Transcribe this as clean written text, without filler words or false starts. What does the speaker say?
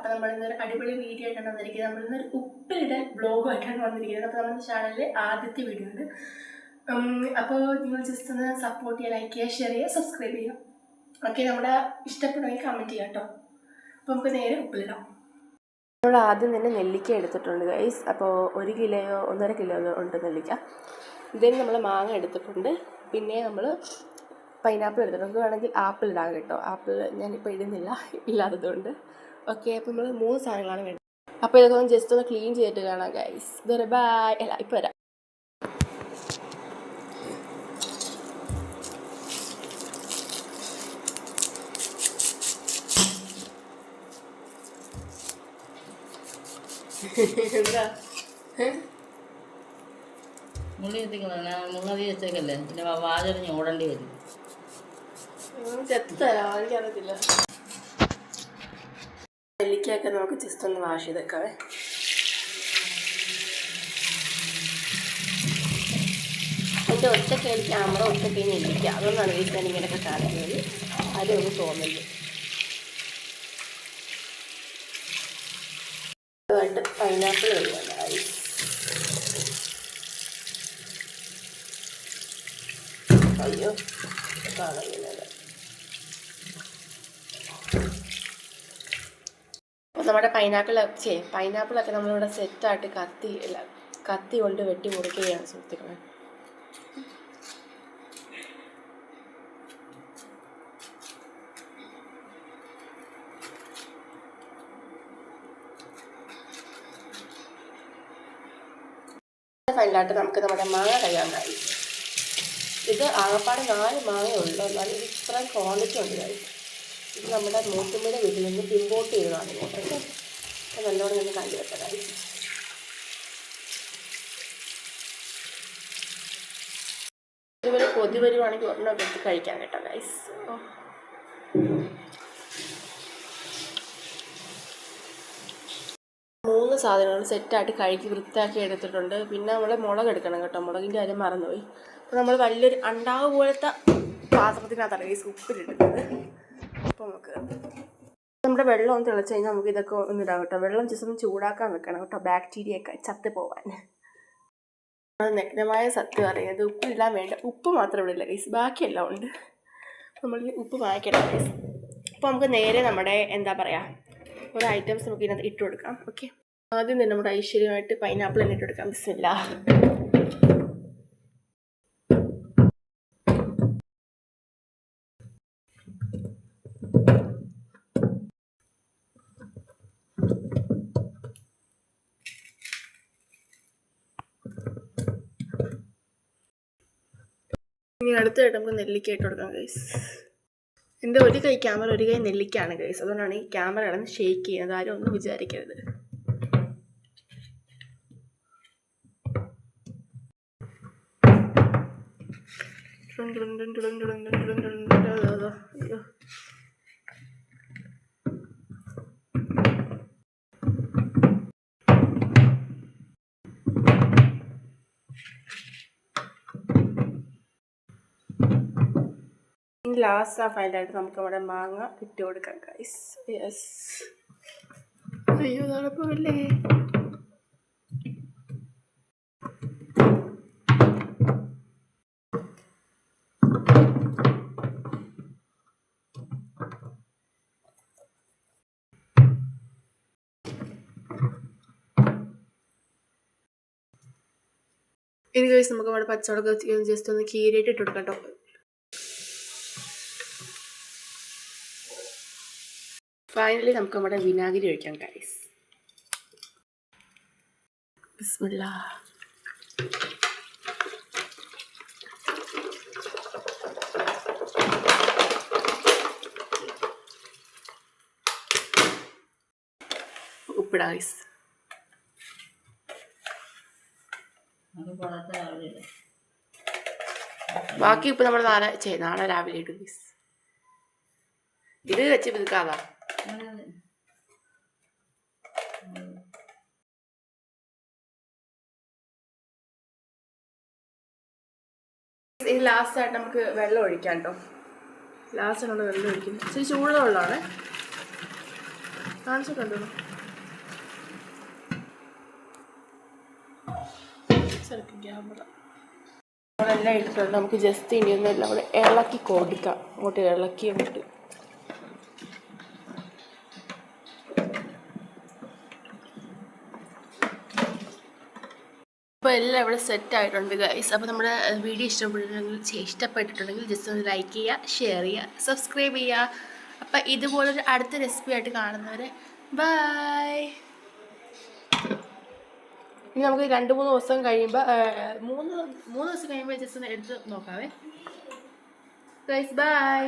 അപ്പോൾ നമ്മൾ ഇന്നൊരു അടിപൊളി വീഡിയോ ആയിട്ടാണ് വന്നിരിക്കുന്നത്. നമ്മളിന്നൊരു ഉപ്പിലിടൽ ബ്ലോഗുമായിട്ടാണ് വന്നിരിക്കുന്നത്. അപ്പോൾ നമ്മുടെ ചാനലിലെ ആദ്യത്തെ വീഡിയോ ആണ്. അപ്പോൾ നിങ്ങൾ ജസ്റ്റ് ഒന്ന് സപ്പോർട്ട് ചെയ്യുക, ലൈക്ക് ചെയ്യുക, ഷെയർ ചെയ്യുക, സബ്സ്ക്രൈബ് ചെയ്യുക. ഓക്കെ, നമ്മുടെ ഇഷ്ടപ്പെടുമെങ്കിൽ കമൻറ്റ് ചെയ്യാം കേട്ടോ. അപ്പോൾ നമുക്ക് നേരെ ഉപ്പിലിടാം. നമ്മൾ ആദ്യം തന്നെ നെല്ലിക്ക എടുത്തിട്ടുണ്ട് ഗൈസ്. അപ്പോൾ 1 കിലോയോ 1.5 കിലോയോ ഉണ്ട് നെല്ലിക്ക. ഇതിന് നമ്മൾ മാങ്ങ എടുത്തിട്ടുണ്ട്, പിന്നെ നമ്മൾ പൈനാപ്പിൾ എടുത്തിട്ടുണ്ട്. വേണമെങ്കിൽ ആപ്പിൾ ഇടാൻ കേട്ടോ. ആപ്പിൾ ഞാനിപ്പോൾ ഇടുന്നില്ല, ഇല്ലാത്തതുകൊണ്ട്. ഓക്കെ, അപ്പോൾ നമ്മൾ 3 സാധനങ്ങളാണ് വേണ്ടത്. അപ്പോൾ ഇതൊക്കെ ഒന്ന് ജസ്റ്റ് ഒന്ന് ക്ലീൻ ചെയ്തിട്ട് കാണാം ഗൈസ്. ഇതൊരു ബൈ. അല്ല, ഇപ്പോൾ വരാം. എന്താ മുള്ളി എത്തിക്കണം, മുള്ളതി വെച്ചേക്കല്ലേ, പിന്നെ വാചറിഞ്ഞ് ഓടേണ്ടി വരും. ചെത്ത് തരാം, എനിക്കറിയത്തില്ല. നെല്ലിക്കയൊക്കെ നമുക്ക് ജസ്റ്റ് ഒന്ന് വാഷ് ചെയ്തേക്കാവേ. എൻ്റെ ഒറ്റക്കൈ ക്യാമറ, ഒറ്റക്കൈ നെല്ലിക്ക, അതുകൊണ്ടാണ് ഞാൻ ഇങ്ങനെയൊക്കെ കാണിക്കുന്നത്. അതൊന്നും തോന്നുന്നു. അതുകൊണ്ട് പൈനാപ്പിൾ കഴിയാണ്. അയ്യോ, കളയുന്നത്. അപ്പോൾ നമ്മുടെ പൈനാപ്പിളൊക്കെ നമ്മളിവിടെ സെറ്റായിട്ട് കത്തി കൊണ്ട് വെട്ടി മുറിക്കുകയാണ് സുഹൃത്തുക്കളെ. ഫൈനലായിട്ട് നമുക്ക് നമ്മുടെ മാങ്ങ കഴിയാനായി. ഇത് ആകപ്പാടെ 4 മാങ്ങയേ ഉള്ളൂ, എന്നാലും ഇത് ഇത്രയും ക്വാണ്ടിറ്റി ഉണ്ട് കഴിക്കും. ഇത് നമ്മുടെ മൂത്തുമ്മയുടെ വീട്ടിൽ നിന്ന് ഇമ്പോർട്ട് ചെയ്തതാണ് ഇങ്ങോട്ടൊക്കെ. അപ്പോൾ നല്ലോണം നിന്ന് കണ്ടു വെച്ചതായി. ഇതുപോലെ കൊതി വരുവാണെങ്കിൽ ഒരെണ്ണം എടുത്ത് കഴിക്കാൻ കേട്ടോ ഗൈസ്. മൂന്ന് സാധനങ്ങൾ സെറ്റായിട്ട് കഴുകി വൃത്തിയാക്കി എടുത്തിട്ടുണ്ട്. പിന്നെ നമ്മൾ മുളക് എടുക്കണം കേട്ടോ, മുളകിൻ്റെ കാര്യം മറന്നുപോയി. അപ്പോൾ നമ്മൾ വലിയൊരു അണ്ടാവ് പോലത്തെ പാത്രത്തിനകത്താണ് ഗൈസ് ഉപ്പിലിടുന്നത്. അപ്പോൾ നമുക്ക് നമ്മുടെ വെള്ളം ഒന്ന് തിളച്ച് കഴിഞ്ഞാൽ നമുക്ക് ഇതൊക്കെ ഒന്നിടാം കേട്ടോ. വെള്ളം ജസ്റ്റ് ഒന്ന് ചൂടാക്കാൻ വെക്കണം കേട്ടോ, ബാക്ടീരിയൊക്കെ ചത്ത് പോവാൻ. അത് നഗ്നമായ സത്യം അറിയാം, ഉപ്പിടാൻ വേണ്ട. ഉപ്പ് മാത്രം ഇവിടെ ഇല്ല ഗൈസ്, ബാക്കിയെല്ലാം ഉണ്ട്. നമ്മൾ ഉപ്പ് വാങ്ങിക്കണം ഗൈസ്. അപ്പോൾ നമുക്ക് നേരെ നമ്മുടെ എന്താ പറയുക, ഒരു ഐറ്റംസ് നമുക്ക് ഇതിനകത്ത് ഇട്ട് കൊടുക്കാം. ഓക്കെ, ആദ്യം തന്നെ നമ്മുടെ ഐശ്വര്യമായിട്ട് പൈനാപ്പിൾ തന്നെ ഇട്ട് കൊടുക്കാം. ബിസ്മില്ലാ. ഇനി അടുത്തായിട്ട് നമുക്ക് നെല്ലിക്ക ഇട്ട് കൊടുക്കാം ഗൈസ്. എൻ്റെ ഒരു കൈ ക്യാമറ, ഒരു കൈ നെല്ലിക്കാണ് ഗൈസ്. അതുകൊണ്ടാണ് ഈ ക്യാമറ കിടന്ന് ഷെയ്ക്ക് ചെയ്യുന്നത്. ആരും ഒന്നും വിചാരിക്കരുത്. അയ്യോ, ലാസ്റ്റ് ഫൈനലായിട്ട് നമുക്ക് നമ്മുടെ മാങ്ങ ഇട്ട് കൊടുക്കാം ഗൈസ്. യെസ്. അയ്യോ, നടപ്പല്ലേ. ഇനി ഗൈസ് നമുക്ക് നമ്മുടെ പച്ചമുളക് ജസ്റ്റ് ഒന്ന് കീറിയിട്ട് ഇട്ട് കൊടുക്കാം കേട്ടോ. ഫൈനലി നമുക്ക് നമ്മുടെ വിനാഗിരി ഒഴിക്കാം ഗൈസ്. ബിസ്മില്ലാ. ഉപ്പിടാം ഗൈസ്. ബാക്കി ഇപ്പം നമ്മൾ നാളെ രാവിലെ ഇടും ഗൈസ്. ഇത് വെച്ച് വിൽക്കാതാ. ഇനി ലാസ്റ്റായിട്ട് നമുക്ക് വെള്ളം ഒഴിക്കാം കേട്ടോ. ലാസ്റ്റാണ് വെള്ളം ഒഴിക്കുന്നത്. ഇച്ചിരി ചൂടുള്ള വെള്ളമാണ്. കാണിച്ചിട്ടുണ്ടോ? ക്യാമറ നമ്മളെല്ലാം ഇട്ടിട്ടുണ്ട്. നമുക്ക് ജസ്റ്റ് ഇനി ഒന്നെല്ലാം കൂടെ ഇളക്കി കൊടുക്കാം. അങ്ങോട്ട് ഇളക്കി അങ്ങോട്ട്. അപ്പോൾ എല്ലാം ഇവിടെ സെറ്റ് ആയിട്ടുണ്ട് ഗൈസ്. അപ്പോൾ നമ്മുടെ വീഡിയോ ഇഷ്ടപ്പെട്ടിട്ടുണ്ടെങ്കിൽ ജസ്റ്റ് ഒന്ന് ലൈക്ക് ചെയ്യുക, ഷെയർ ചെയ്യുക, സബ്സ്ക്രൈബ് ചെയ്യുക. അപ്പം ഇതുപോലൊരു അടുത്ത റെസിപ്പി ആയിട്ട് കാണുന്നവരെ ബൈ. ഇനി നമുക്ക് 2-3 ദിവസം കഴിയുമ്പോൾ 3 ദിവസം കഴിയുമ്പോൾ ജസ്റ്റ് ഒന്ന് എടുത്ത് നോക്കാവേ ഗൈസ്. ബൈ.